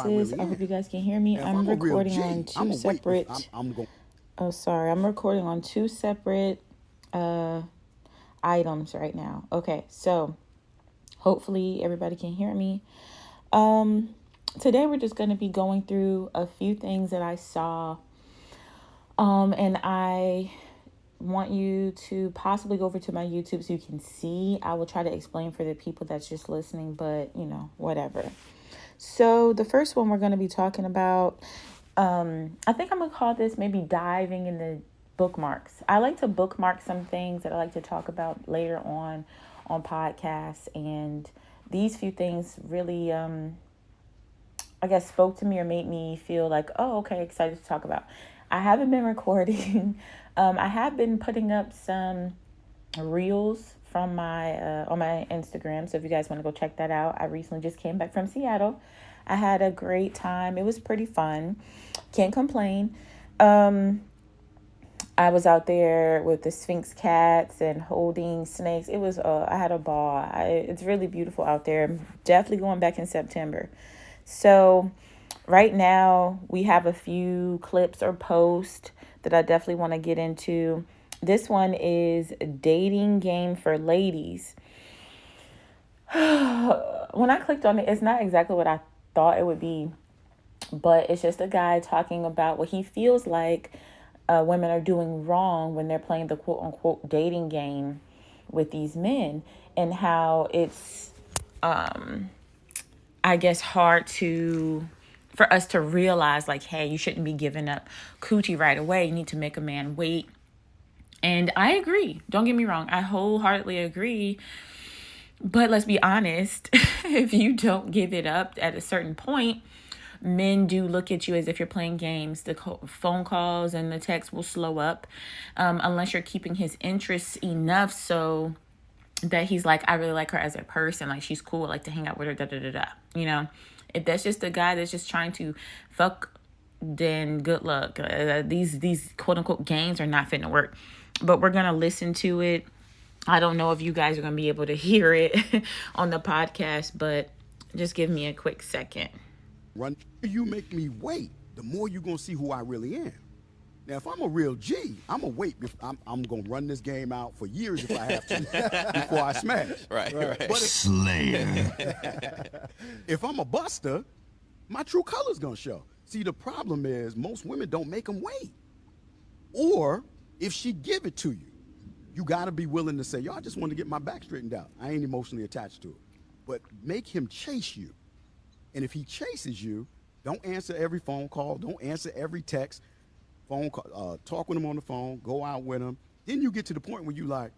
devices. I hope you guys can hear me. I'm recording on two separate. I'm recording on two separate items right now. Okay, so hopefully everybody can hear me. Today we're just going to be going through a few things that I saw. And I want you to possibly go over to my YouTube so you can see. I will try to explain for the people that's just listening, but whatever. So the first one we're going to be talking about, I think I'm going to call this maybe diving in the bookmarks. I like to bookmark some things that I like to talk about later on podcasts. And these few things really, I guess, spoke to me or made me feel like, oh, okay, excited to talk about. I haven't been recording. I have been putting up some reels from my on my Instagram. So if you guys want to go check that out, I recently just came back from Seattle. I had a great time. It was pretty fun. Can't complain. I was out there with the Sphinx cats and holding snakes. It was I had a ball. It's really beautiful out there. I'm definitely going back in September. So right now we have a few clips or posts that I definitely want to get into. This one is a dating game for ladies. When I clicked on it, it's not exactly what I thought it would be, but it's just a guy talking about what he feels like women are doing wrong when they're playing the quote unquote dating game with these men, and how it's, I guess, hard for us to realize, like, hey, you shouldn't be giving up coochie right away. You need to make a man wait. And I agree. Don't get me wrong. I wholeheartedly agree. But let's be honest. If you don't give it up at a certain point, men do look at you as if you're playing games. The phone calls and the texts will slow up unless you're keeping his interests enough so that he's like, I really like her as a person. Like, she's cool. I like to hang out with her, da-da-da-da. If that's just a guy that's just trying to fuck, then good luck. These quote-unquote games are not fitting to work. But we're going to listen to it. I don't know if you guys are going to be able to hear it on the podcast, but just give me a quick second. You make me wait, the more you're going to see who I really am. Now, if I'm a real G, I'm going to wait. I'm going to run this game out for years if I have to before I smash. Right. But Slayer. If I'm a buster, my true color's going to show. See, the problem is most women don't make them wait. Or if she give it to you, you got to be willing to say, yo, I just want to get my back straightened out. I ain't emotionally attached to it. But make him chase you. And if he chases you, don't answer every phone call. Don't answer every text. Phone call, talk with him on the phone, go out with him. Then you get to the point where you like,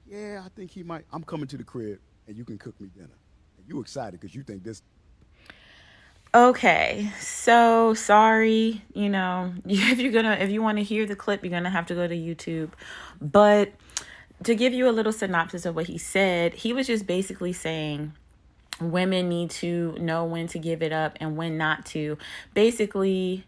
yeah, I think he might, I'm coming to the crib and you can cook me dinner. And you excited because you think this. Okay, so sorry, if you want to hear the clip, you're going to have to go to YouTube. But to give you a little synopsis of what he said, he was just basically saying women need to know when to give it up and when not to. Basically,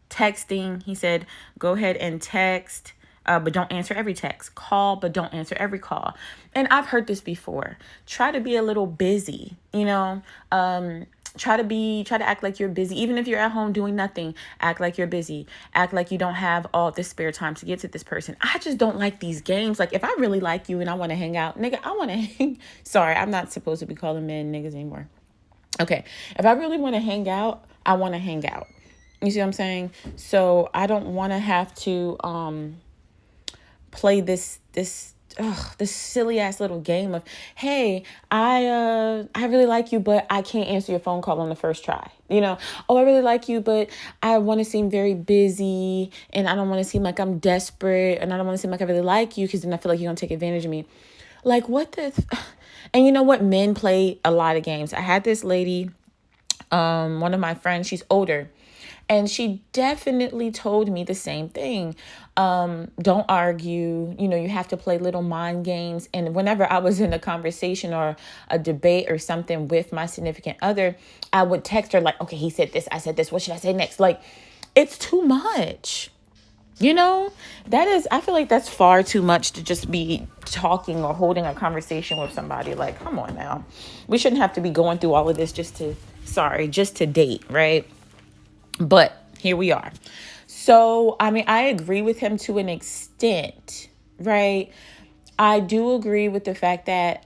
texting, he said, go ahead and text, but don't answer every text. Call, but don't answer every call. And I've heard this before. Try to be a little busy, try to act like you're busy. Even if you're at home doing nothing, act like you're busy. Act like you don't have all this spare time to get to this person. I just don't like these games. Like, if I really like you and I want to hang out, nigga, I want to hang. Sorry, I'm not supposed to be calling men niggas anymore. Okay, if I really want to hang out, I want to hang out. You see what I'm saying? So I don't want to have to play this silly ass little game of, hey, I really like you, but I can't answer your phone call on the first try. Oh, I really like you, but I want to seem very busy and I don't want to seem like I'm desperate and I don't want to seem like I really like you because then I feel like you're going to take advantage of me. Like, what the... And you know what? Men play a lot of games. I had this lady, one of my friends, she's older. And she definitely told me the same thing. Don't argue. You have to play little mind games. And whenever I was in a conversation or a debate or something with my significant other, I would text her like, okay, he said this, I said this. What should I say next? Like, it's too much. You know, that is, I feel like that's far too much to just be talking or holding a conversation with somebody. Like, come on now. We shouldn't have to be going through all of this just to date, right? But here we are. So, I mean, I agree with him to an extent, right? I do agree with the fact that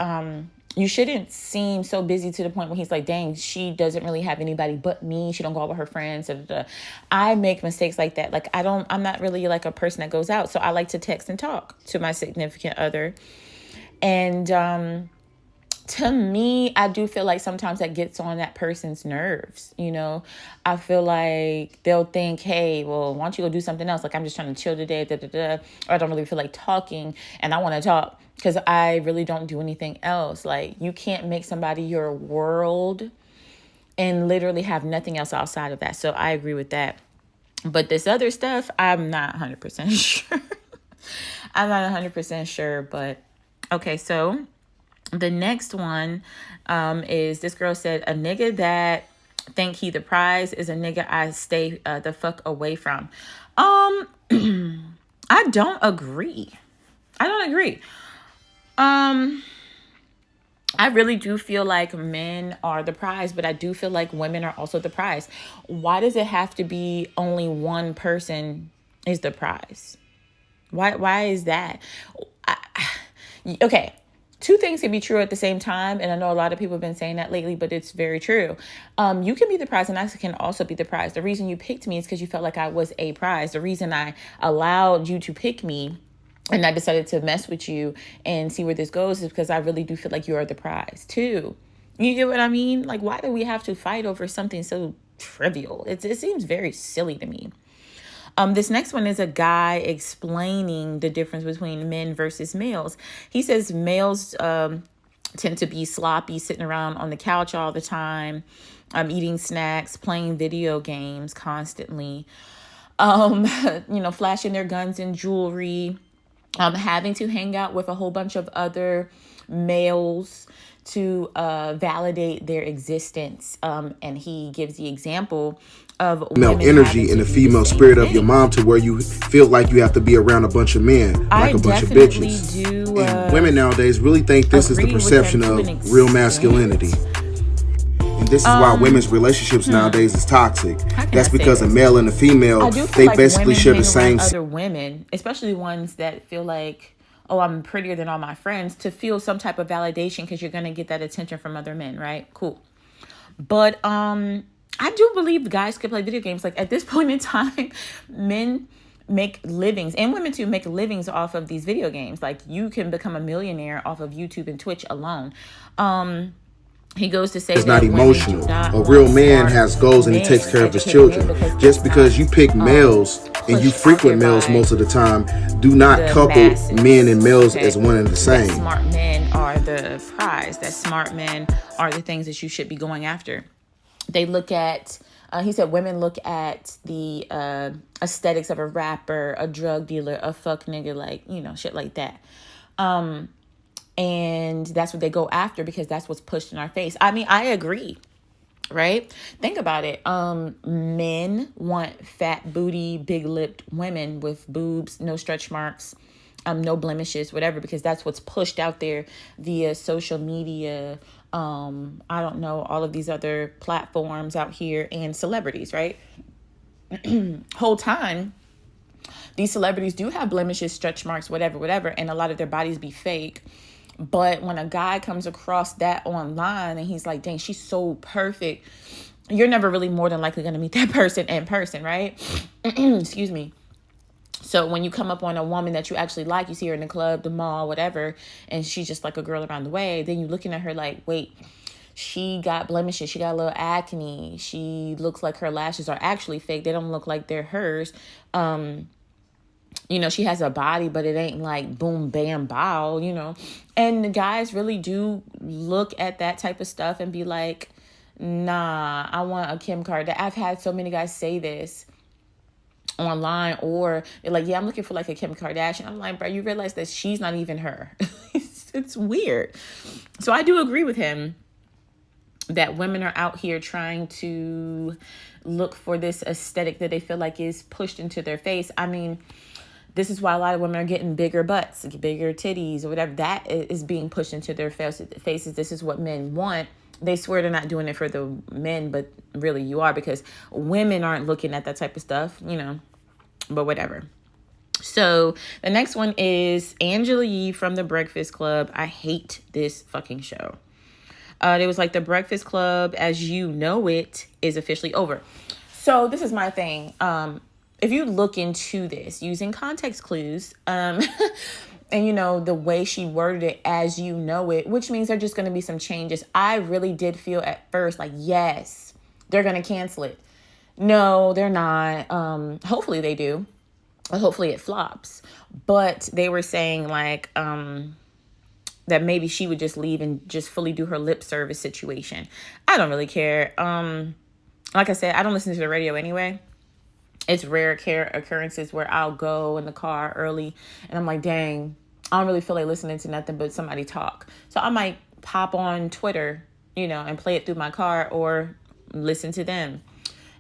you shouldn't seem so busy to the point where he's like, dang, she doesn't really have anybody but me. She don't go out with her friends. Da, da, da. I make mistakes like that. Like, I'm not really like a person that goes out. So I like to text and talk to my significant other. And to me, I do feel like sometimes that gets on that person's nerves. You know, I feel like they'll think, hey, well, why don't you go do something else? Like, I'm just trying to chill today, da, da, da. Or I don't really feel like talking and I want to talk because I really don't do anything else. Like, you can't make somebody your world and literally have nothing else outside of that. So I agree with that. But this other stuff, I'm not 100% sure. I'm not 100% sure, but okay, so the next one is this girl said, a nigga that think he the prize is a nigga I stay the fuck away from. I don't agree. I don't agree. I really do feel like men are the prize, but I do feel like women are also the prize. Why does it have to be only one person is the prize? Why is that? Okay, two things can be true at the same time, and I know a lot of people have been saying that lately, but it's very true. You can be the prize and I can also be the prize. The reason you picked me is because you felt like I was a prize. The reason I allowed you to pick me and I decided to mess with you and see where this goes is because I really do feel like you are the prize too. You get what I mean? Like, why do we have to fight over something so trivial? It seems very silly to me. This next one is a guy explaining the difference between men versus males. He says males tend to be sloppy, sitting around on the couch all the time, eating snacks, playing video games constantly, flashing their guns and jewelry, having to hang out with a whole bunch of other males to validate their existence. And he gives the example of male women having energy and to the do the female same spirit of your thing. mom to where you feel like you have to be around a bunch of men, I like a bunch of definitely bitches. do And women nowadays really think this is the agree with him perception to of an real masculinity. extent. And this is why women's relationships nowadays is toxic. How can That's I say because a this? male and a female, I do feel they like basically women share the hang around same. other women, especially ones that feel like, oh, I'm prettier than all my friends, to feel some type of validation because you're going to get that attention from other men, right? Cool. But I do believe guys could play video games. Like, at this point in time, men make livings, and women too, make livings off of these video games. Like, you can become a millionaire off of YouTube and Twitch alone. He goes to say Is not that women do emotional. not A want real man smart has goals and he takes men, care of his educated men, children. because Just that's because not you pick males and you pushed out there frequent males by most of the time, do not the couple men and masses. males Okay, as one and the that same. smart men are the prize. That smart men are the things that you should be going after. They look at, he said, women look at the aesthetics of a rapper, a drug dealer, a fuck nigga, like, shit like that. And that's what they go after because that's what's pushed in our face. I mean, I agree, right? Think about it. Men want fat booty, big lipped women with boobs, no stretch marks, no blemishes, whatever, because that's what's pushed out there via social media. I don't know, all of these other platforms out here and celebrities, right? Whole time, these celebrities do have blemishes, stretch marks, whatever, and a lot of their bodies be fake. But when a guy comes across that online and he's like, dang, she's so perfect, you're never really more than likely going to meet that person in person, right? Excuse me. So when you come up on a woman that you actually like, you see her in the club, the mall, whatever, and she's just like a girl around the way, then you're looking at her like, wait, she got blemishes, she got a little acne, she looks like her lashes are actually fake, they don't look like they're hers. She has a body, but it ain't like boom, bam, bow, And the guys really do look at that type of stuff and be like, nah, I want a Kim Kardashian. I've had so many guys say this online, or they're like, yeah, I'm looking for like a Kim Kardashian. I'm like, bro, you realize that she's not even her. It's weird. So I do agree with him. that women are out here trying to look for this aesthetic that they feel like is pushed into their face. I mean, this is why a lot of women are getting bigger butts, bigger titties, or whatever. That is being pushed into their faces. This is what men want. They swear they're not doing it for the men, but really you are, because women aren't looking at that type of stuff, but whatever. So the next one is Angela Yee from The Breakfast Club. I hate this fucking show. It was like The Breakfast Club as you know it is officially over. So this is my thing. If you look into this using context clues, and the way she worded it, as you know it, which means there are just going to be some changes. I really did feel at first like, yes, they're going to cancel it. No, they're not. Hopefully they do. Hopefully it flops. But they were saying like, that maybe she would just leave and just fully do her lip service situation. I don't really care. Like I said, I don't listen to the radio anyway. It's rare occurrences where I'll go in the car early and I'm like, dang, I don't really feel like listening to nothing but somebody talk. So I might pop on Twitter, and play it through my car or listen to them.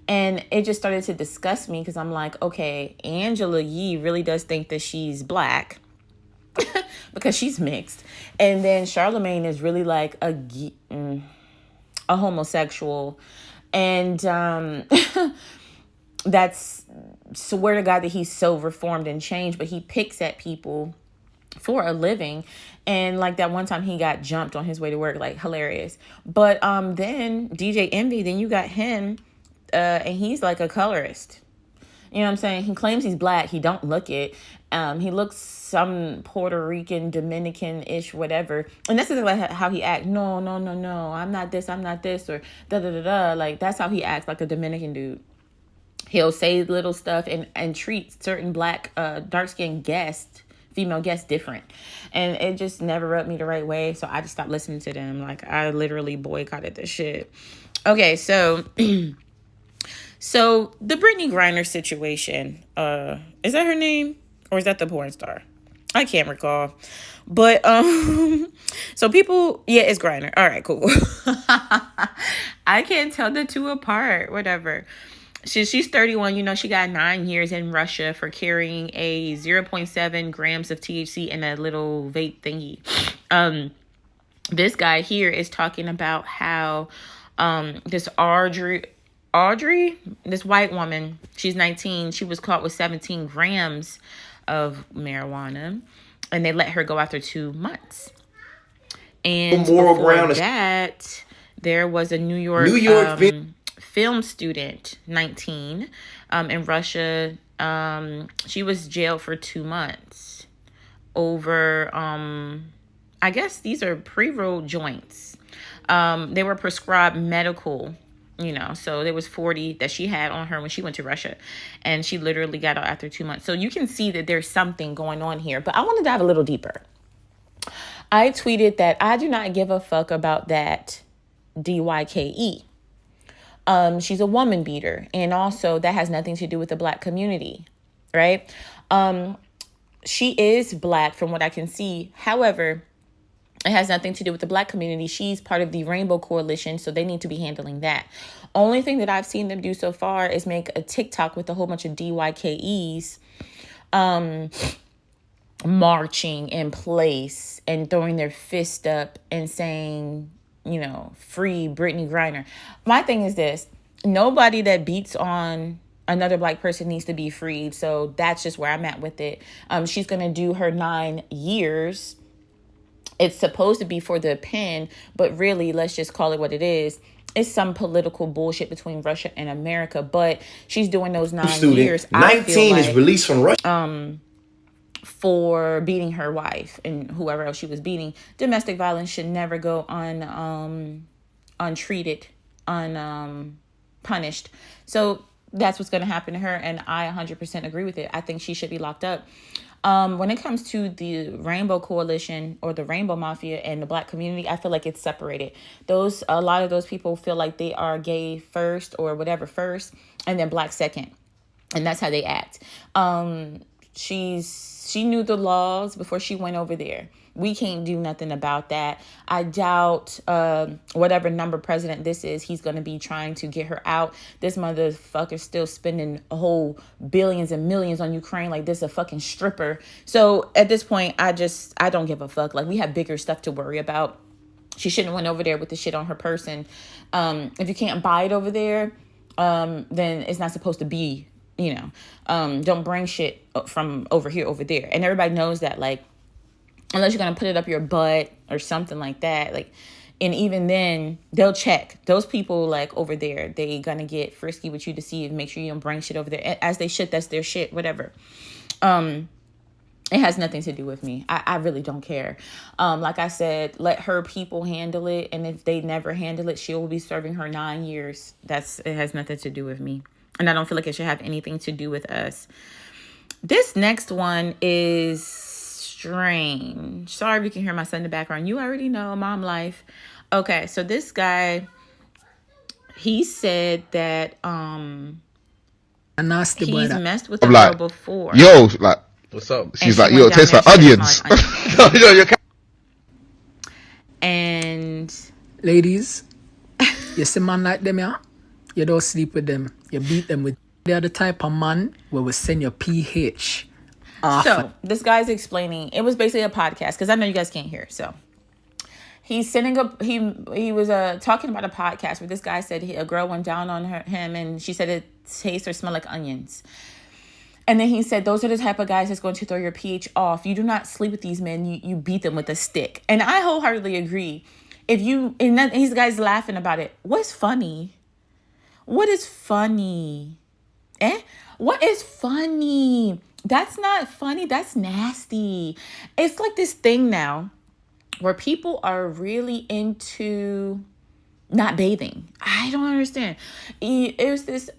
And it just started to disgust me because I'm like, okay, Angela Yee really does think that she's black because she's mixed. And then Charlemagne is really like a homosexual. And that's, swear to God that he's so reformed and changed, but he picks at people for a living. And like that one time he got jumped on his way to work, like hilarious. But then DJ Envy, then you got him, and he's like a colorist. You know what I'm saying? He claims he's black. He don't look it. He looks some Puerto Rican, Dominican-ish, whatever. And this is like how he acts. No. I'm not this, or da-da-da-da. Like, that's how he acts, like a Dominican dude. He'll say little stuff and treat certain black, dark-skinned female guests different. And it just never rubbed me the right way. So I just stopped listening to them. Like, I literally boycotted this shit. Okay, so... So the Brittany Griner situation, is that her name or is that the porn star? I can't recall, but, so people, yeah, it's Griner. All right, cool. I can't tell the two apart, whatever. She's 31, she got 9 years in Russia for carrying a 0.7 grams of THC in a little vape thingy. This guy here is talking about how, this Audrey, this white woman, she's 19. She was caught with 17 grams of marijuana, and they let her go after 2 months. And before that, there was a New York film student, 19, in Russia. She was jailed for 2 months over, I guess these are pre-rolled joints. They were prescribed medical. So there was 40 that she had on her when she went to Russia, and she literally got out after 2 months. So you can see that there's something going on here, but I want to dive a little deeper. I tweeted that I do not give a fuck about that DYKE. She's a woman beater, and also that has nothing to do with the black community, right? She is black from what I can see. However, it has nothing to do with the black community. She's part of the Rainbow Coalition, so they need to be handling that. Only thing that I've seen them do so far is make a TikTok with a whole bunch of DYKEs marching in place and throwing their fist up and saying, free Brittany Griner. My thing is this. Nobody that beats on another black person needs to be freed. So that's just where I'm at with it. She's going to do her 9 years. It's supposed to be for the pen, but really, let's just call it what it is. It's some political bullshit between Russia and America, but she's doing those 9 years. 19 is released from Russia. For beating her wife and whoever else she was beating. Domestic violence should never go untreated, unpunished. So that's what's going to happen to her, and I 100% agree with it. I think she should be locked up. When it comes to the Rainbow Coalition or the Rainbow Mafia and the black community, I feel like it's separated. A lot of those people feel like they are gay first or whatever first, and then black second. And that's how they act. She knew the laws before she went over there. We can't do nothing about that. I doubt whatever number president this is, he's going to be trying to get her out. This motherfucker's still spending a whole billions and millions on Ukraine like this a fucking stripper. So at this point, I don't give a fuck. Like, we have bigger stuff to worry about. She shouldn't have went over there with the shit on her person. If you can't buy it over there, then it's not supposed to be, don't bring shit from over here over there. And everybody knows that, like, unless you're going to put it up your butt or something like that. Like, and even then, they'll check. Those people, like, over there, they going to get frisky with you to see and make sure you don't bring shit over there. As they should, that's their shit, whatever. It has nothing to do with me. I really don't care. Like I said, let her people handle it. And if they never handle it, she will be serving her 9 years. It has nothing to do with me. And I don't feel like it should have anything to do with us. This next one is strange. Sorry if you can hear my son in the background. You already know, mom life. Okay, so this guy, he said that he's messed with a girl before. Yo, like, what's up? She's like, yo, it tastes like onions. And ladies, you see man like them, yeah? You don't sleep with them. You beat them with. They're the type of man where we send your pH off. So this guy's explaining. It was basically a podcast because I know you guys can't hear. So he's sending up. He was talking about a podcast where this guy said a girl went down on him and she said it tastes or smell like onions. And then he said, those are the type of guys that's going to throw your pH off. You do not sleep with these men. You beat them with a stick. And I wholeheartedly agree. And these guys laughing about it. What's funny? What is funny? What is funny? That's not funny. That's nasty. It's like this thing now where people are really into not bathing. I don't understand. It was this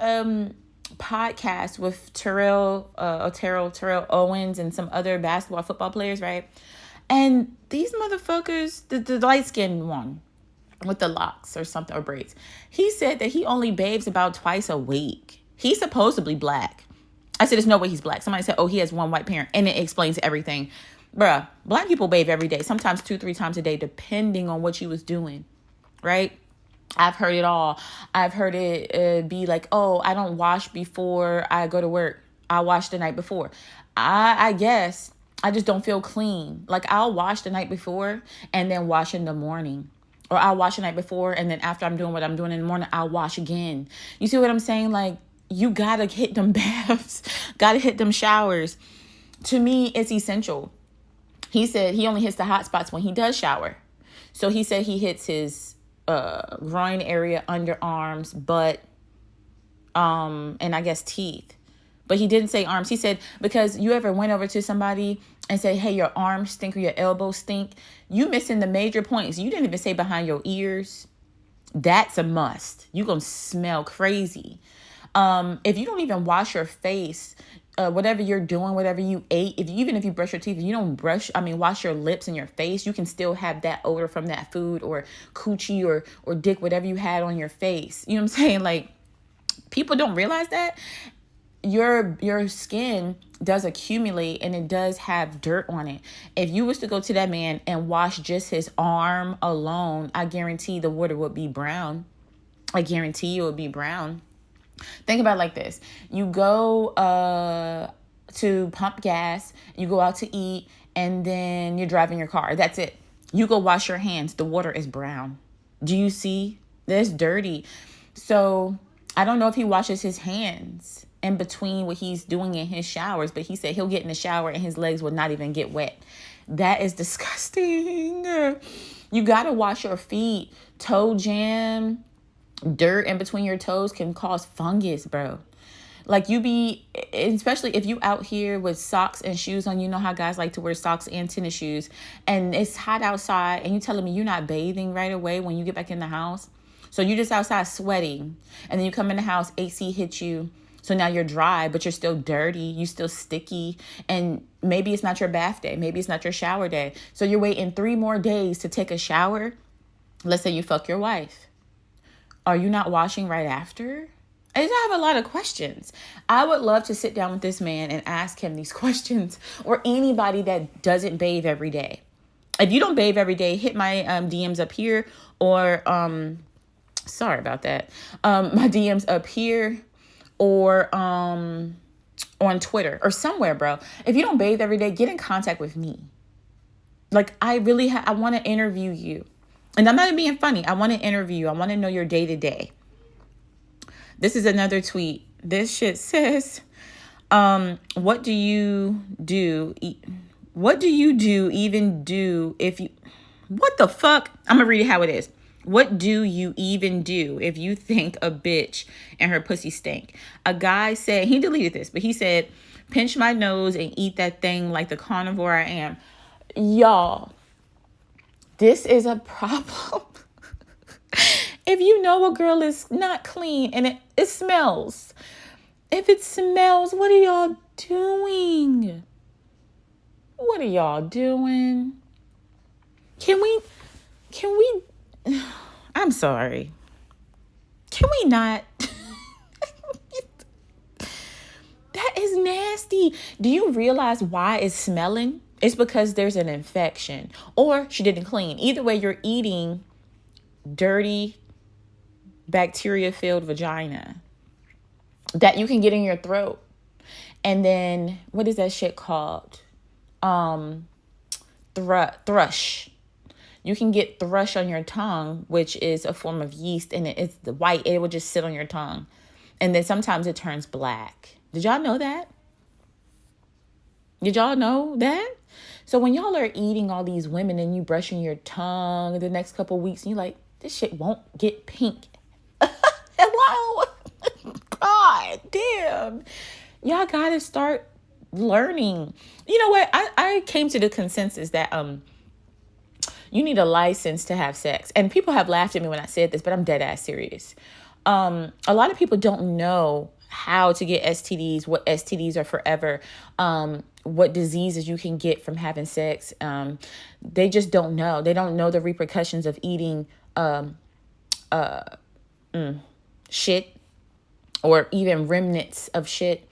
podcast with Terrell Owens and some other basketball football players, right? And these motherfuckers, the light-skinned one with the locks or something, or braids, he said that he only bathes about twice a week. He's supposedly black. I said, there's no way he's black. Somebody said, oh, he has one white parent. And it explains everything. Bruh, black people bathe every day, sometimes 2-3 times a day, depending on what you was doing, right? I've heard it all. I've heard it be like, oh, I don't wash before I go to work. I wash the night before. I guess I just don't feel clean. Like, I'll wash the night before and then wash in the morning. Or I'll wash the night before and then after I'm doing what I'm doing in the morning, I'll wash again. You see what I'm saying? Like, you gotta hit them baths. Gotta hit them showers. To me, it's essential. He said he only hits the hot spots when he does shower. So he said he hits his groin area, underarms, butt, and I guess teeth. But he didn't say arms. He said, because you ever went over to somebody and said, hey, your arms stink or your elbows stink, you missing the major points. You didn't even say behind your ears. That's a must. You're going to smell crazy. If you don't even wash your face, whatever you're doing, whatever you ate, even if you brush your teeth, if you don't wash your lips and your face, you can still have that odor from that food or coochie or dick, whatever you had on your face. You know what I'm saying? Like, people don't realize that your skin does accumulate and it does have dirt on it. If you was to go to that man and wash just his arm alone, I guarantee the water would be brown. I guarantee you it would be brown. Think about it like this. You go to pump gas, you go out to eat, and then you're driving your car. That's it. You go wash your hands. The water is brown. Do you see? That's dirty. So I don't know if he washes his hands in between what he's doing in his showers, but he said he'll get in the shower and his legs will not even get wet. That is disgusting. You got to wash your feet. Toe jam, dirt in between your toes can cause fungus, bro. Like, especially if you out here with socks and shoes on, you know how guys like to wear socks and tennis shoes, and it's hot outside, and you telling me you're not bathing right away when you get back in the house. So you just outside sweating, and then you come in the house, AC hits you. So now you're dry, but you're still dirty. You still sticky. And maybe it's not your bath day. Maybe it's not your shower day. So you're waiting 3 more days to take a shower. Let's say you fuck your wife. Are you not washing right after? I just have a lot of questions. I would love to sit down with this man and ask him these questions, or anybody that doesn't bathe every day. If you don't bathe every day, hit my DMs up here, or sorry about that. My DMs up here, or on Twitter or somewhere, bro. If you don't bathe every day, get in contact with me. Like, I really I want to interview you. And I'm not even being funny. I want to interview you. I want to know your day to day. This is another tweet. This shit says, what do you do? What do you do even do if you... What the fuck? I'm going to read it how it is. What do you even do if you think a bitch and her pussy stink? A guy said, he deleted this, but he said, pinch my nose and eat that thing like the carnivore I am. Y'all, this is a problem. If you know a girl is not clean and it smells, if it smells, what are y'all doing? What are y'all doing? Can we, I'm sorry. Can we not? That is nasty. Do you realize why it's smelling? It's because there's an infection, or she didn't clean. Either way, you're eating dirty, bacteria-filled vagina that you can get in your throat. And then, what is that shit called? Thrush. You can get thrush on your tongue, which is a form of yeast, and it's the white. It will just sit on your tongue. And then sometimes it turns black. Did y'all know that? Did y'all know that? So when y'all are eating all these women and you brushing your tongue the next couple of weeks, and you're like, this shit won't get pink. Hello? God damn. Y'all gotta start learning. You know what? I came to the consensus that you need a license to have sex. And people have laughed at me when I said this, but I'm dead ass serious. A lot of people don't know how to get STDs, what STDs are forever, what diseases you can get from having sex. They just don't know. They don't know the repercussions of eating shit, or even remnants of shit.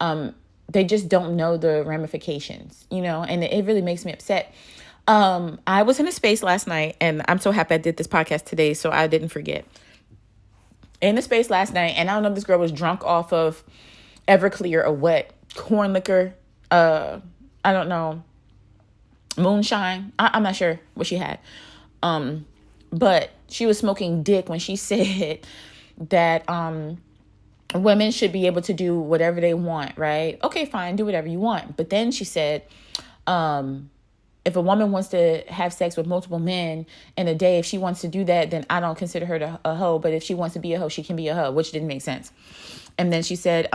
They just don't know the ramifications, and it really makes me upset. I was in a space last night, and I'm so happy I did this podcast today, so I didn't forget. In the space last night, and I don't know if this girl was drunk off of Everclear or what, corn liquor, I don't know, moonshine. I'm not sure what she had. But she was smoking dick when she said that women should be able to do whatever they want, right? Okay, fine, do whatever you want. But then she said, if a woman wants to have sex with multiple men in a day, if she wants to do that, then I don't consider her a hoe. But if she wants to be a hoe, she can be a hoe, which didn't make sense. And then she said,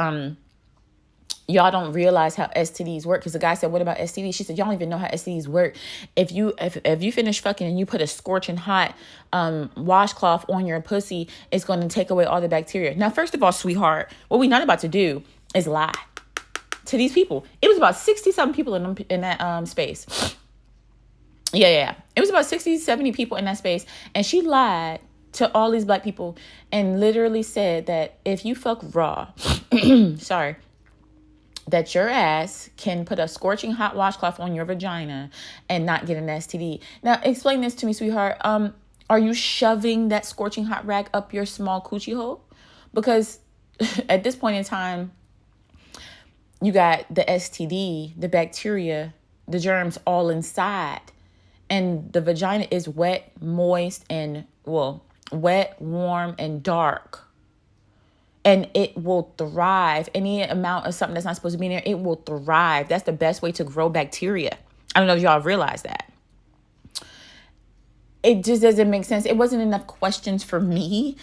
y'all don't realize how STDs work. Because the guy said, what about STDs? She said, y'all don't even know how STDs work. If you finish fucking and you put a scorching hot washcloth on your pussy, it's going to take away all the bacteria. Now, first of all, sweetheart, what we're not about to do is lie to these people. It was about 60-something people in that space. Yeah. It was about 60, 70 people in that space. And she lied to all these black people and literally said that if you fuck raw, sorry, that your ass can put a scorching hot washcloth on your vagina and not get an STD. Now, explain this to me, sweetheart. Are you shoving that scorching hot rag up your small coochie hole? Because at this point in time, you got the STD, the bacteria, the germs all inside. And the vagina is wet, moist, wet, warm, and dark. And it will thrive. Any amount of something that's not supposed to be in there, it will thrive. That's the best way to grow bacteria. I don't know if y'all realize that. It just doesn't make sense. It wasn't enough questions for me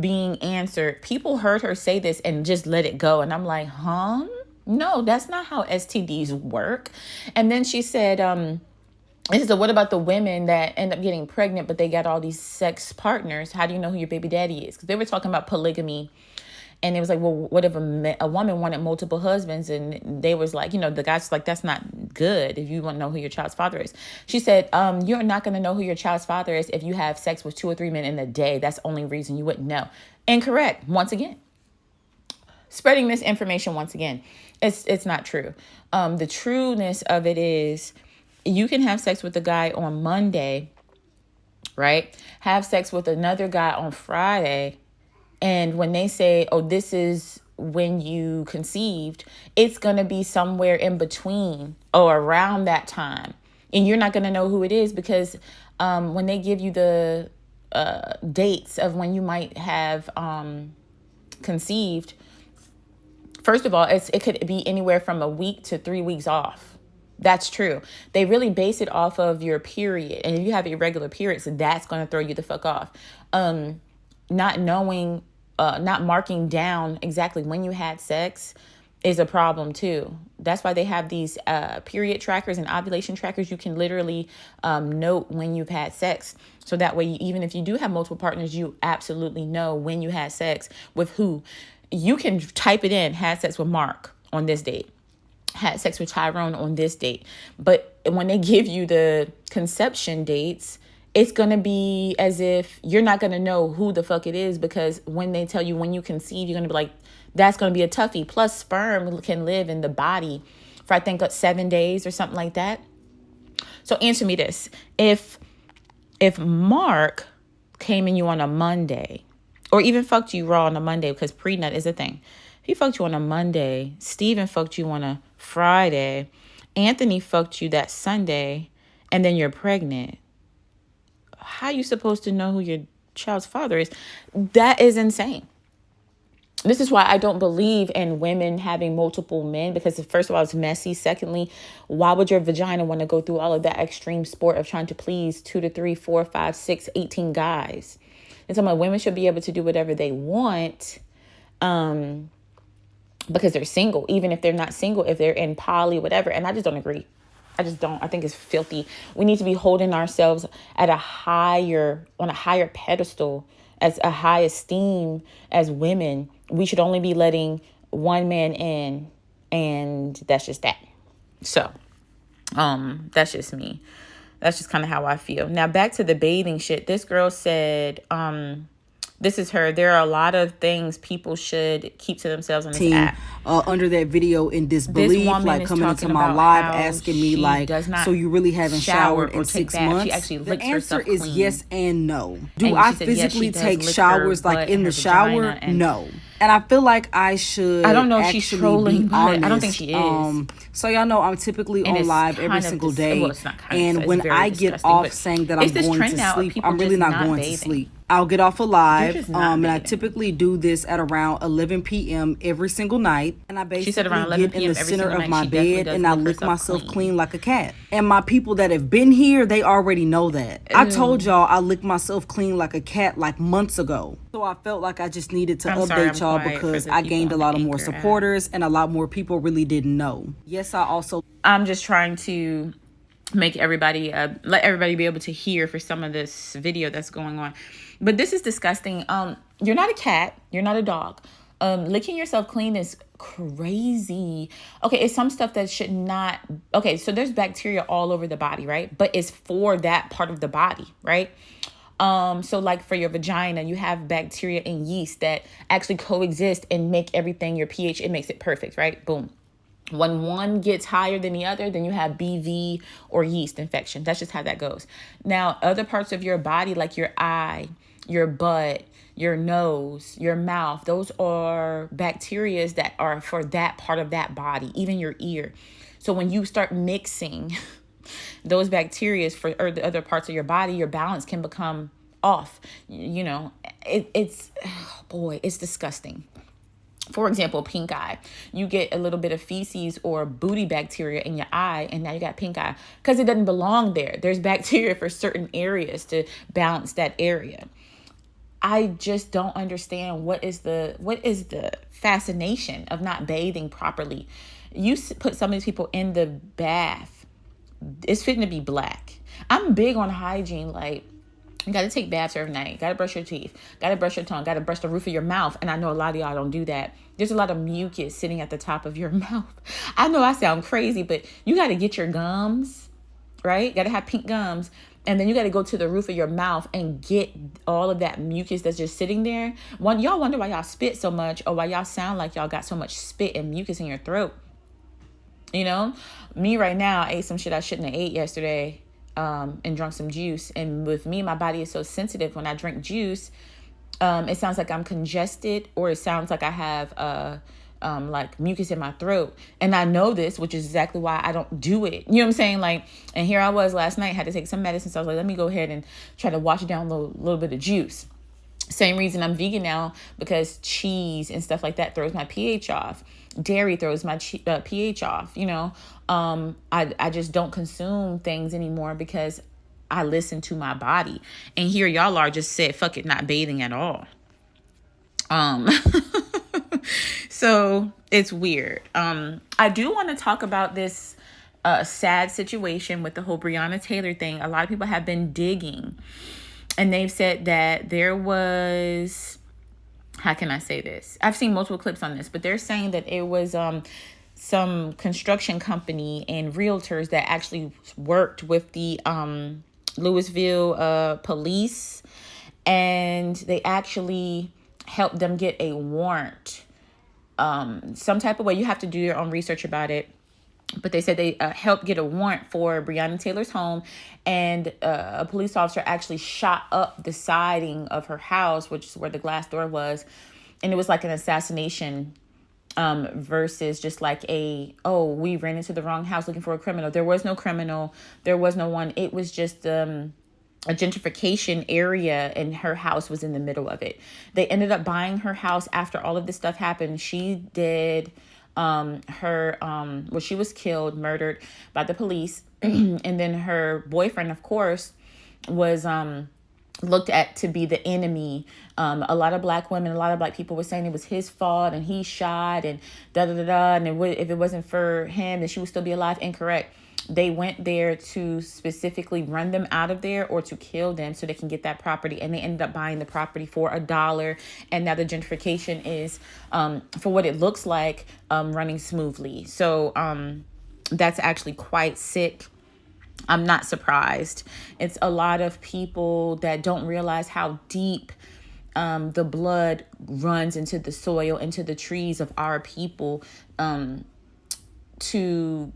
being answered. People heard her say this and just let it go. And I'm like, huh? No, that's not how STDs work. And then she said, so what about the women that end up getting pregnant, but they got all these sex partners? How do you know who your baby daddy is? Because they were talking about polygamy. And it was like, well, what if a woman wanted multiple husbands? And they was like, the guy's like, that's not good if you want to know who your child's father is. She said, you're not going to know who your child's father is if you have sex with 2 or 3 men in a day. That's the only reason you wouldn't know. Incorrect. Once again. Spreading this information once again. It's not true. The trueness of it is, you can have sex with a guy on Monday, right? Have sex with another guy on Friday. And when they say, oh, this is when you conceived, it's going to be somewhere in between or around that time. And you're not going to know who it is because when they give you the dates of when you might have conceived, first of all, it could be anywhere from a week to 3 weeks off. That's true. They really base it off of your period. And if you have irregular periods, that's going to throw you the fuck off. Not knowing, not marking down exactly when you had sex is a problem too. That's why they have these period trackers and ovulation trackers. You can literally note when you've had sex. So that way, even if you do have multiple partners, you absolutely know when you had sex with who. You can type it in, had sex with Mark on this date, had sex with Tyrone on this date. But when they give you the conception dates, it's going to be as if you're not going to know who the fuck it is, because when they tell you when you conceive, you're going to be like, that's going to be a toughie. Plus, sperm can live in the body for, I think, 7 days or something like that. So answer me this. If Mark came in you on a Monday, or even fucked you raw on a Monday, because pre-nut is a thing. He fucked you on a Monday. Steven fucked you on a Friday. Anthony fucked you that Sunday. And then you're pregnant. How are you supposed to know who your child's father is? That is insane. This is why I don't believe in women having multiple men, because first of all, it's messy. Secondly, why would your vagina want to go through all of that extreme sport of trying to please 2 to 3, 4, 5, 6, 18 guys? And so women should be able to do whatever they want because they're single, even if they're not single, if they're in poly, whatever. And I just don't agree. I just don't. I think it's filthy. We need to be holding ourselves on a higher pedestal, as a high esteem as women. We should only be letting one man in, and that's just that. So, that's just me. That's just kind of how I feel. Now, back to the bathing shit. This girl said, this is her. There are a lot of things people should keep to themselves on this app. Under that video in disbelief, like coming into my live asking me like, so you really haven't showered in 6 months? She actually the licks answer herself is clean. yes and no. Do And I she said, yes, physically she does take lick showers her like butt in and the her shower? vagina and- No. And I feel like I should. I don't know if she's trolling, but honest. I don't think she is. So y'all know I'm typically And on it's live every kind of single dis- day. well, it's not kind of, And it's when very I get disgusting, off but saying that I'm it's this going trend to now of sleep, people I'm really just not not going to bathing. sleep. I'll get off a live, just not and I bathing. typically do this at around 11 p.m. every single night. And I She said basically around 11 get in p.m. the every center single of night. my She definitely bed does and I lick lick herself myself clean. clean like a cat. And my people that have been here, they already know that. I told y'all I licked myself clean like a cat like months ago. So I felt like I just needed to I'm sorry, update y'all I'm quiet because for the I people gained a on lot the of more Anchor app. supporters and a lot more people really didn't know. Yes, I also I'm just trying to make everybody, let everybody be able to hear for some of this video that's going on. But this is disgusting. You're not a cat. You're not a dog. Licking yourself clean is crazy. Okay, it's some stuff that should not. Okay, so there's bacteria all over the body, right? But it's for that part of the body, right? So like for your vagina, you have bacteria and yeast that actually coexist and make everything, your pH, it makes it perfect, right? Boom. When one gets higher than the other, then you have BV or yeast infection. That's just how that goes. Now, other parts of your body, like your eye, your butt, your nose, your mouth, those are bacterias that are for that part of that body, even your ear. So when you start mixing those bacteria for or the other parts of your body, your balance can become off. You know, it's disgusting. For example, pink eye. You get a little bit of feces or booty bacteria in your eye, and now you got pink eye because it doesn't belong there. There's bacteria for certain areas to balance that area. I just don't understand what is the fascination of not bathing properly. You put some of these people in the bath, it's fitting to be black. I'm big on hygiene, like, you got to take baths every night. Got to brush your teeth. Got to brush your tongue. Got to brush the roof of your mouth. And I know a lot of y'all don't do that. There's a lot of mucus sitting at the top of your mouth. I know I sound crazy, but you got to get your gums, right? Got to have pink gums. And then you got to go to the roof of your mouth and get all of that mucus that's just sitting there. Y'all wonder why y'all spit so much or why y'all sound like y'all got so much spit and mucus in your throat. You know, me right now, I ate some shit I shouldn't have ate yesterday, and drunk some juice. And with me, my body is so sensitive. When I drink juice, it sounds like I'm congested, or it sounds like I have like mucus in my throat. And I know this, which is exactly why I don't do it. You know what I'm saying? Like, and here I was last night, had to take some medicine. So I was like, let me go ahead and try to wash it down a little bit of juice. Same reason I'm vegan now, because cheese and stuff like that throws my pH off. Dairy throws my pH off. You know, I just don't consume things anymore because I listen to my body. And here y'all are just said, fuck it, not bathing at all. So it's weird. I do want to talk about this sad situation with the whole Breonna Taylor thing. A lot of people have been digging, and they've said that there was, how can I say this? I've seen multiple clips on this, but they're saying that it was some construction company and realtors that actually worked with the Louisville police, and they actually helped them get a warrant. Some type of way. You have to do your own research about it. But they said they helped get a warrant for Breonna Taylor's home, and a police officer actually shot up the siding of her house, which is where the glass door was. And it was like an assassination versus just like we ran into the wrong house looking for a criminal. There was no criminal. There was no one. It was just a gentrification area, and her house was in the middle of it. They ended up buying her house after all of this stuff happened. She did she was killed, murdered by the police. And then her boyfriend, of course, was looked at to be the enemy. A lot of black women, a lot of black people were saying it was his fault and he shot and and if it wasn't for him, then she would still be alive. Incorrect. They went there to specifically run them out of there or to kill them so they can get that property. And they ended up buying the property for $1. And now the gentrification is, for what it looks like, running smoothly. So that's actually quite sick. I'm not surprised. It's a lot of people that don't realize how deep the blood runs into the soil, into the trees of our people, to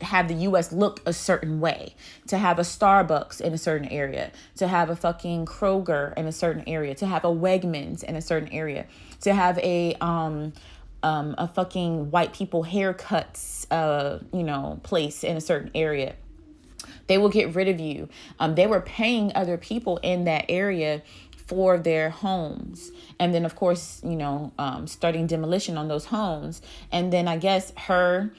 have the U.S. look a certain way, to have a Starbucks in a certain area, to have a fucking Kroger in a certain area, to have a Wegmans in a certain area, to have a fucking white people haircuts, place in a certain area. They will get rid of you. They were paying other people in that area for their homes. And then, of course, starting demolition on those homes. And then I guess her,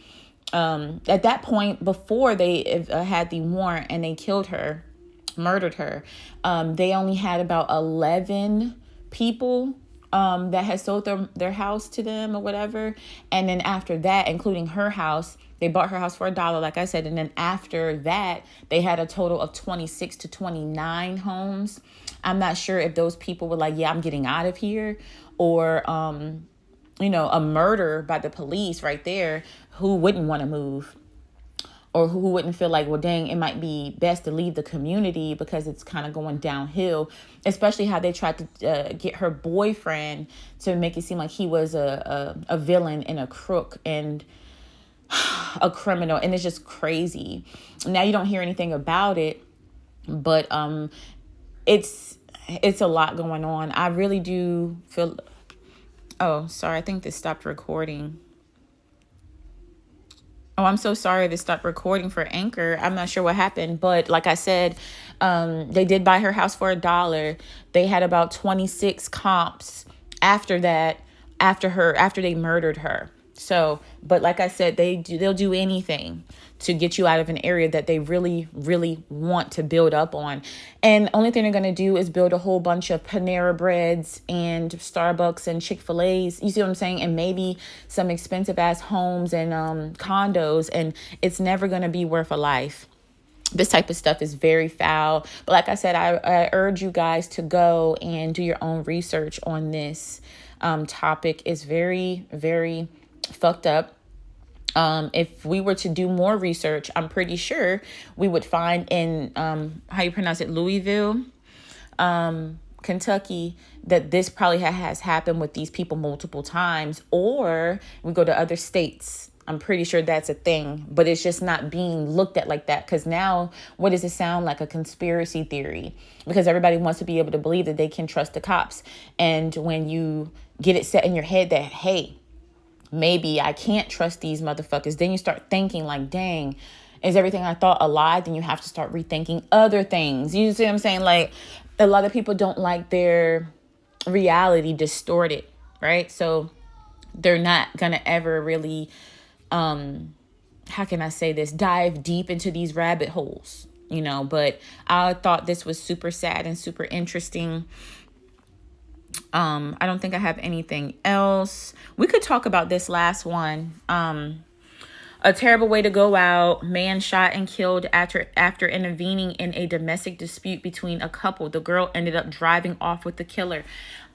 at that point, before they had the warrant and they killed her, murdered her, they only had about 11 people that had sold their house to them or whatever. And then after that, including her house, they bought her house for $1, like I said. And then after that, they had a total of 26 to 29 homes. I'm not sure if those people were like, yeah, I'm getting out of here, or, a murder by the police right there. Who wouldn't want to move? Or who wouldn't feel like, well, dang, it might be best to leave the community because it's kind of going downhill. Especially how they tried to get her boyfriend to make it seem like he was a villain and a crook and a criminal. And it's just crazy. Now you don't hear anything about it, but it's a lot going on. I really do feel... Oh, sorry. I think this stopped recording. Oh, I'm so sorry this stopped recording for Anchor. I'm not sure what happened, but like I said, they did buy her house for $1. They had about 26 comps after that, after they murdered her. So, but like I said, they'll do anything to get you out of an area that they really, really want to build up on. And only thing they're going to do is build a whole bunch of Panera Breads and Starbucks and Chick-fil-A's. You see what I'm saying? And maybe some expensive ass homes and condos. And it's never going to be worth a life. This type of stuff is very foul. But like I said, I urge you guys to go and do your own research on this topic. It's very, very fucked up. If we were to do more research, I'm pretty sure we would find in, how you pronounce it, Louisville, Kentucky, that this probably has happened with these people multiple times. Or we go to other states I'm pretty sure that's a thing, but it's just not being looked at like that. Because now, what does it sound like? A conspiracy theory. Because everybody wants to be able to believe that they can trust the cops. And when you get it set in your head that, hey, maybe I can't trust these motherfuckers, then you start thinking like, dang, is everything I thought a lie? Then you have to start rethinking other things. You see what I'm saying? Like, a lot of people don't like their reality distorted, right? So they're not gonna ever really, how can I say this, dive deep into these rabbit holes, but I thought this was super sad and super interesting. I don't think I have anything else. We could talk about this last one. A terrible way to go out. Man shot and killed after intervening in a domestic dispute between a couple. The girl ended up driving off with the killer.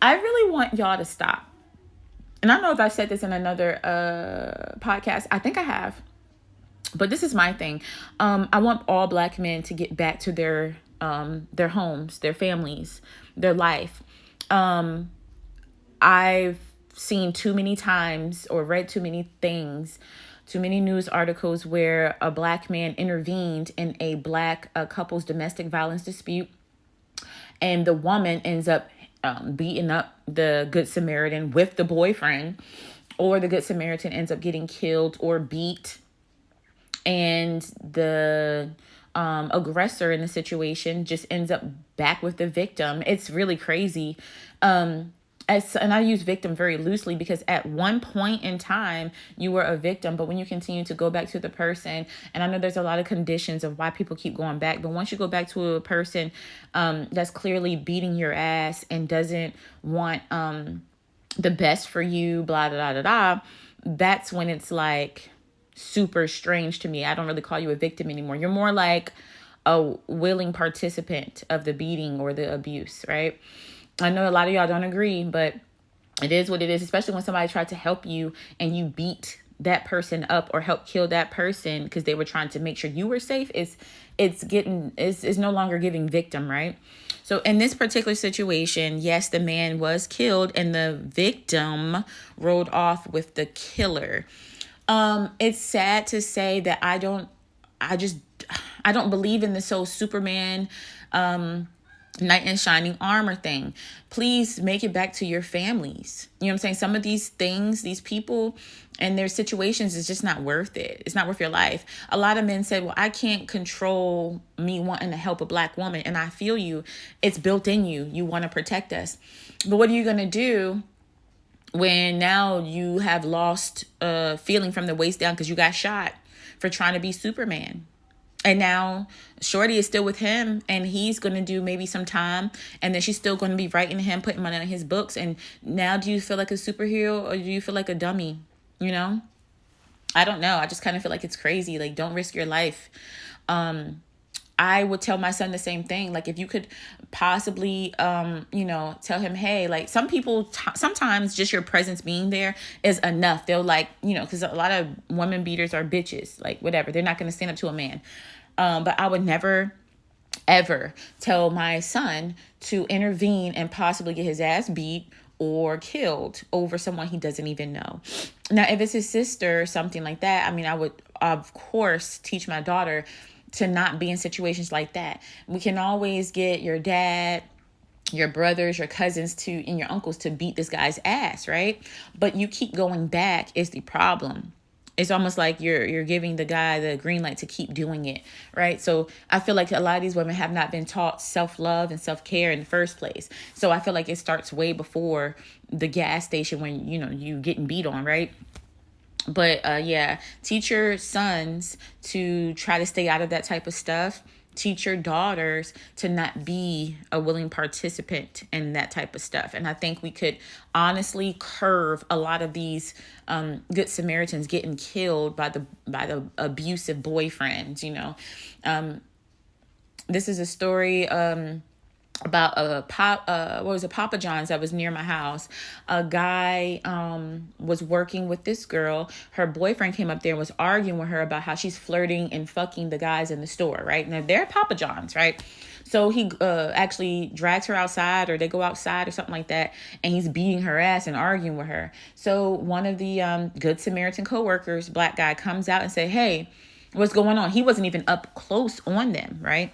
I really want y'all to stop. And I don't know if I said this in another podcast. I think I have. But this is my thing. I want all Black men to get back to their homes, their families, their life. I've seen too many times or read too many things, too many news articles where a Black man intervened in a Black couple's domestic violence dispute, and the woman ends up beating up the Good Samaritan with the boyfriend, or the Good Samaritan ends up getting killed or beat, and the aggressor in the situation just ends up back with the victim. It's really crazy. And I use victim very loosely because at one point in time you were a victim, but when you continue to go back to the person, and I know there's a lot of conditions of why people keep going back, but once you go back to a person that's clearly beating your ass and doesn't want the best for you, blah, blah, blah, blah, that's when it's like super strange to me. I don't really call you a victim anymore. You're more like a willing participant of the beating or the abuse, right? I know a lot of y'all don't agree, but it is what it is, especially when somebody tried to help you and you beat that person up or help kill that person because they were trying to make sure you were safe. It's no longer giving victim, right? So in this particular situation, yes, the man was killed and the victim rode off with the killer. It's sad to say that I don't believe in this whole Superman, knight in shining armor thing. Please make it back to your families. You know what I'm saying? Some of these things, these people and their situations is just not worth it. It's not worth your life. A lot of men said, well, I can't control me wanting to help a Black woman. And I feel you. It's built in you. You want to protect us. But what are you going to do when now you have lost feeling from the waist down because you got shot for trying to be Superman? And now Shorty is still with him and he's going to do maybe some time. And then she's still going to be writing to him, putting money on his books. And now do you feel like a superhero or do you feel like a dummy? I don't know. I just kind of feel like it's crazy. Like, don't risk your life. I would tell my son the same thing. Like, if you could possibly, tell him, hey, like some people, sometimes just your presence being there is enough. They'll because a lot of women beaters are bitches, like whatever. They're not going to stand up to a man. But I would never, ever tell my son to intervene and possibly get his ass beat or killed over someone he doesn't even know. Now, if it's his sister or something like that, I mean, I would, of course, teach my daughter to not be in situations like that. We can always get your dad, your brothers, your cousins and your uncles to beat this guy's ass, right? But you keep going back is the problem. It's almost like you're giving the guy the green light to keep doing it, right? So I feel like a lot of these women have not been taught self-love and self-care in the first place. So I feel like it starts way before the gas station when, you getting beat on, right? But teach your sons to try to stay out of that type of stuff. Teach your daughters to not be a willing participant in that type of stuff. And I think we could honestly curve a lot of these Good Samaritans getting killed by the abusive boyfriends. This is a story. about Papa John's that was near my house. A guy was working with this girl. Her boyfriend came up there and was arguing with her about how she's flirting and fucking the guys in the store, right? Now they're at Papa John's, right? So he actually drags her outside, or they go outside or something like that, and he's beating her ass and arguing with her. So one of the Good Samaritan co-workers, black guy, comes out and say, hey, what's going on? He wasn't even up close on them, right?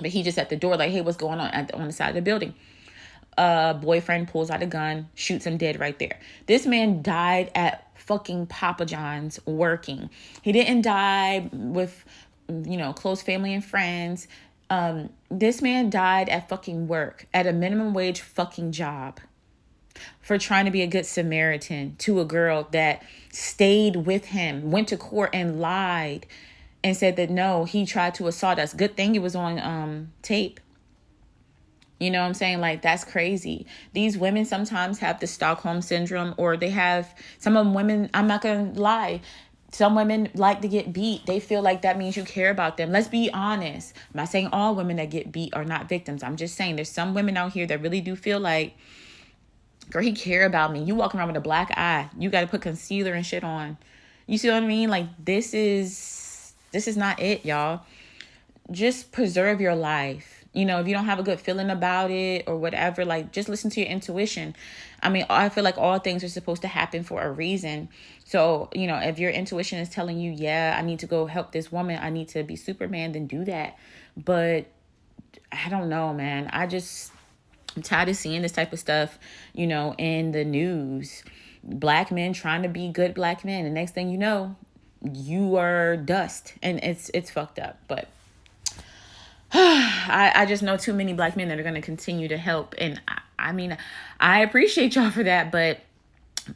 But he just at the door like, hey, what's going on on the side of the building? Boyfriend pulls out a gun, shoots him dead right there. This man died at fucking Papa John's working. He didn't die with, close family and friends. This man died at fucking work, at a minimum wage fucking job, for trying to be a good Samaritan to a girl that stayed with him, went to court and lied and said that no, he tried to assault us. Good thing it was on tape. You know what I'm saying? Like, that's crazy. These women sometimes have the Stockholm syndrome, or they have, some of them women, I'm not going to lie, some women like to get beat. They feel like that means you care about them. Let's be honest. I'm not saying all women that get beat are not victims. I'm just saying there's some women out here that really do feel like, girl, he care about me. You walking around with a black eye. You got to put concealer and shit on. You see what I mean? Like, this is not it, y'all. Just preserve your life. If you don't have a good feeling about it or whatever, like, just listen to your intuition. I mean, I feel like all things are supposed to happen for a reason. So, if your intuition is telling you, yeah, I need to go help this woman, I need to be Superman, then do that. But I don't know, man. I'm tired of seeing this type of stuff, in the news. Black men trying to be good black men. The next thing you know, you are dust, and it's fucked up. But I just know too many black men that are going to continue to help. And I mean, I appreciate y'all for that, but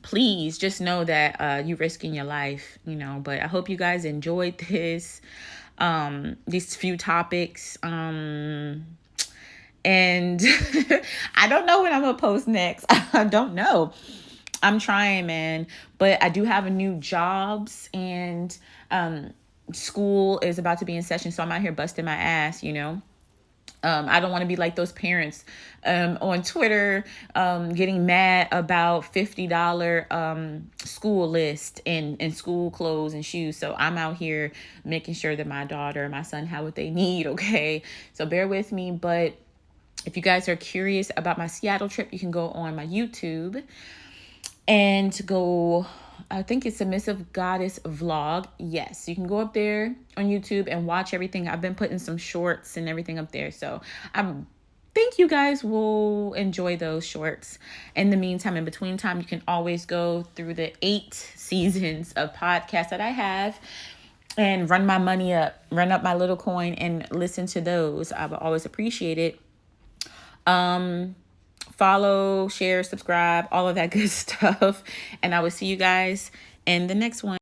please just know that you're risking your life, but I hope you guys enjoyed these few topics. And I don't know when I'm going to post next. I don't know. I'm trying, man, but I do have a new jobs, and school is about to be in session, so I'm out here busting my ass, I don't want to be like those parents on Twitter getting mad about $50 school list and school clothes and shoes. So I'm out here making sure that my daughter and my son have what they need, okay? So bear with me, but if you guys are curious about my Seattle trip, you can go on my YouTube and go, I think it's Submissive Goddess Vlog. Yes, you can go up there on YouTube and watch everything. I've been putting some shorts and everything up there. So I think you guys will enjoy those shorts. In the meantime, in between time, you can always go through the 8 seasons of podcasts that I have and run my money up, run up my little coin and listen to those. I would always appreciate it. Follow, share, subscribe, all of that good stuff. And I will see you guys in the next one.